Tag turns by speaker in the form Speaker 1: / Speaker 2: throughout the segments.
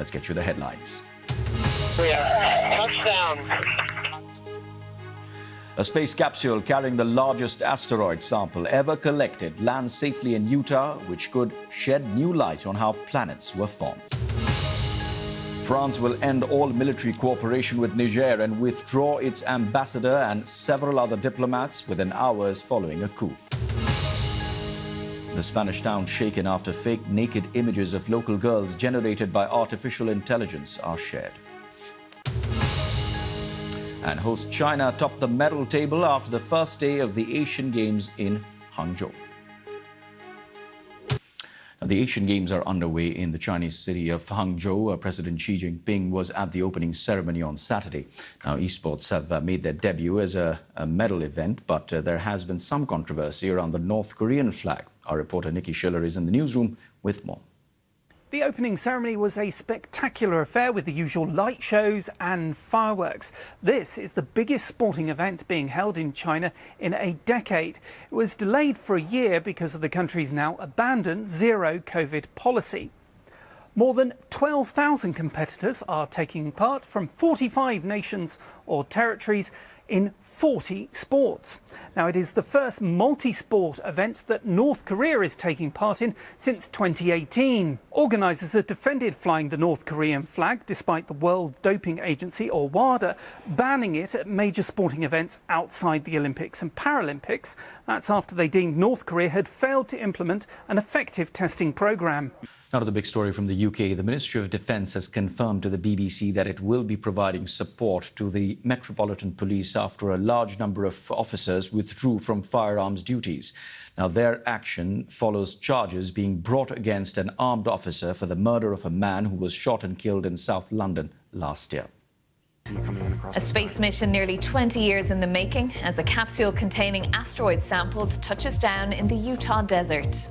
Speaker 1: Let's get you the headlines.
Speaker 2: We are touchdown.
Speaker 1: A space capsule carrying the largest asteroid sample ever collected lands safely in Utah, which could shed new light on how planets were formed. France will end all military cooperation with Niger and withdraw its ambassador and several other diplomats within hours following a coup. The Spanish town shaken after fake naked images of local girls generated by artificial intelligence are shared. And host China topped the medal table after the first day of the Asian Games in Hangzhou. Now, the Asian Games are underway in the Chinese city of Hangzhou. President Xi Jinping was at the opening ceremony on Saturday. Now, esports have made their debut as a medal event, but there has been some controversy around the North Korean flag. Our reporter Nikki Schiller is in the newsroom with more.
Speaker 3: The opening ceremony was a spectacular affair with the usual light shows and fireworks. This is the biggest sporting event being held in China in a decade. It was delayed for a year because of the country's now abandoned zero COVID policy. More than 12,000 competitors are taking part from 45 nations or territories in 40 sports. Now, it is the first multi-sport event that North Korea is taking part in since 2018. Organisers have defended flying the North Korean flag, despite the World Doping Agency, or WADA, banning it at major sporting events outside the Olympics and Paralympics. That's after they deemed North Korea had failed to implement an effective testing programme.
Speaker 1: Now to the big story from the UK. The Ministry of Defence has confirmed to the BBC that it will be providing support to the Metropolitan Police after a large number of officers withdrew from firearms duties. Now, their action follows charges being brought against an armed officer for the murder of a man who was shot and killed in South London last year.
Speaker 4: A space mission nearly 20 years in the making as a capsule containing asteroid samples touches down in the Utah desert.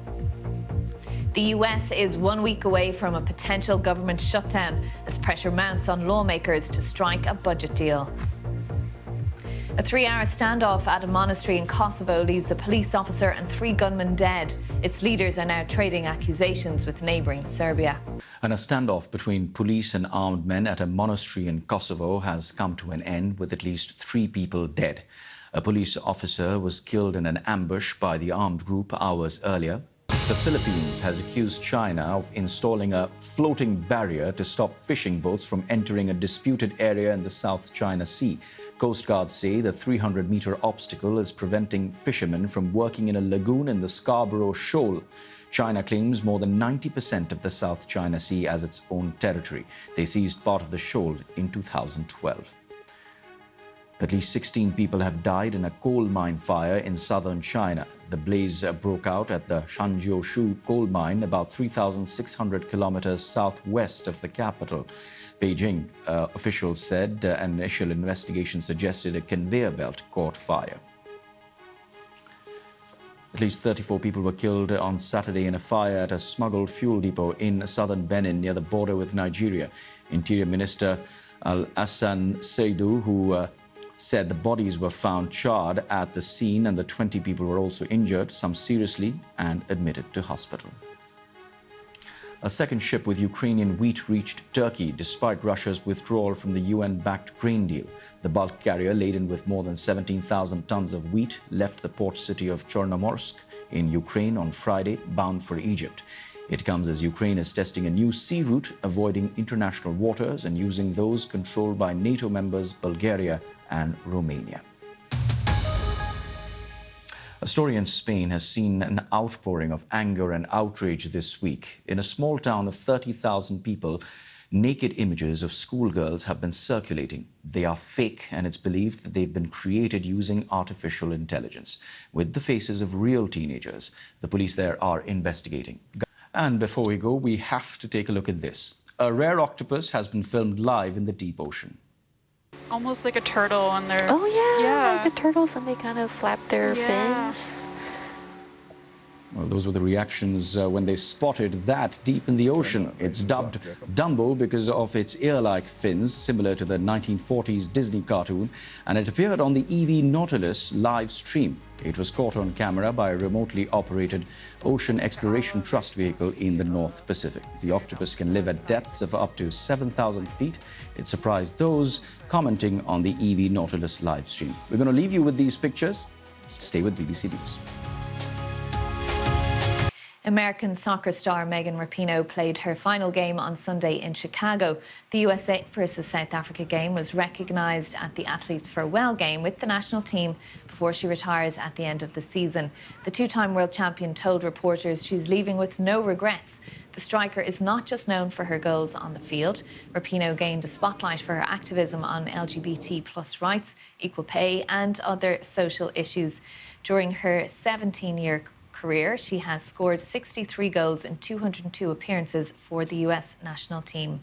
Speaker 4: The US is 1 week away from a potential government shutdown as pressure mounts on lawmakers to strike a budget deal. A 3-hour standoff at a monastery in Kosovo leaves a police officer and 3 gunmen dead. Its leaders are now trading accusations with neighbouring Serbia.
Speaker 1: And a standoff between police and armed men at a monastery in Kosovo has come to an end with at least 3 people dead. A police officer was killed in an ambush by the armed group hours earlier. The Philippines has accused China of installing a floating barrier to stop fishing boats from entering a disputed area in the South China Sea. Coast Guards say the 300-meter obstacle is preventing fishermen from working in a lagoon in the Scarborough Shoal. China claims more than 90% of the South China Sea as its own territory. They seized part of the shoal in 2012. At least 16 people have died in a coal mine fire in southern China. The blaze broke out at the Shanjiaoshu coal mine, about 3,600 kilometers southwest of the capital. Beijing officials said an initial investigation suggested a conveyor belt caught fire. At least 34 people were killed on Saturday in a fire at a smuggled fuel depot in southern Benin near the border with Nigeria. Interior Minister Al-Hassan Seidu, who said the bodies were found charred at the scene and the 20 people were also injured, some seriously, and admitted to hospital. A second ship with Ukrainian wheat reached Turkey despite Russia's withdrawal from the UN-backed grain deal. The bulk carrier, laden with more than 17,000 tons of wheat, left the port city of Chornomorsk in Ukraine on Friday, bound for Egypt. It comes as Ukraine is testing a new sea route, avoiding international waters and using those controlled by NATO members Bulgaria and Romania. A story in Spain has seen an outpouring of anger and outrage this week. In a small town of 30,000 people, naked images of schoolgirls have been circulating. They are fake, and it's believed that they've been created using artificial intelligence. With the faces of real teenagers, the police there are investigating. And before we go, we have to take a look at this. A rare octopus has been filmed live in the deep ocean.
Speaker 5: Almost like a turtle on their...
Speaker 6: Oh, yeah, like the turtles, and they kind of flap their fins.
Speaker 1: Well, those were the reactions when they spotted that deep in the ocean. It's dubbed Dumbo because of its ear-like fins, similar to the 1940s Disney cartoon, and it appeared on the EV Nautilus live stream. It was caught on camera by a remotely operated Ocean Exploration Trust vehicle in the North Pacific. The octopus can live at depths of up to 7,000 feet. It surprised those commenting on the EV Nautilus live stream. We're going to leave you with these pictures. Stay with BBC News.
Speaker 4: American soccer star Megan Rapinoe played her final game on Sunday in Chicago. The USA versus South Africa game was recognised at the Athletes Farewell game with the national team before she retires at the end of the season. The two-time world champion told reporters she's leaving with no regrets. The striker is not just known for her goals on the field. Rapinoe gained a spotlight for her activism on LGBT+ rights, equal pay and other social issues. During her 17-year career, she has scored 63 goals in 202 appearances for the US national team.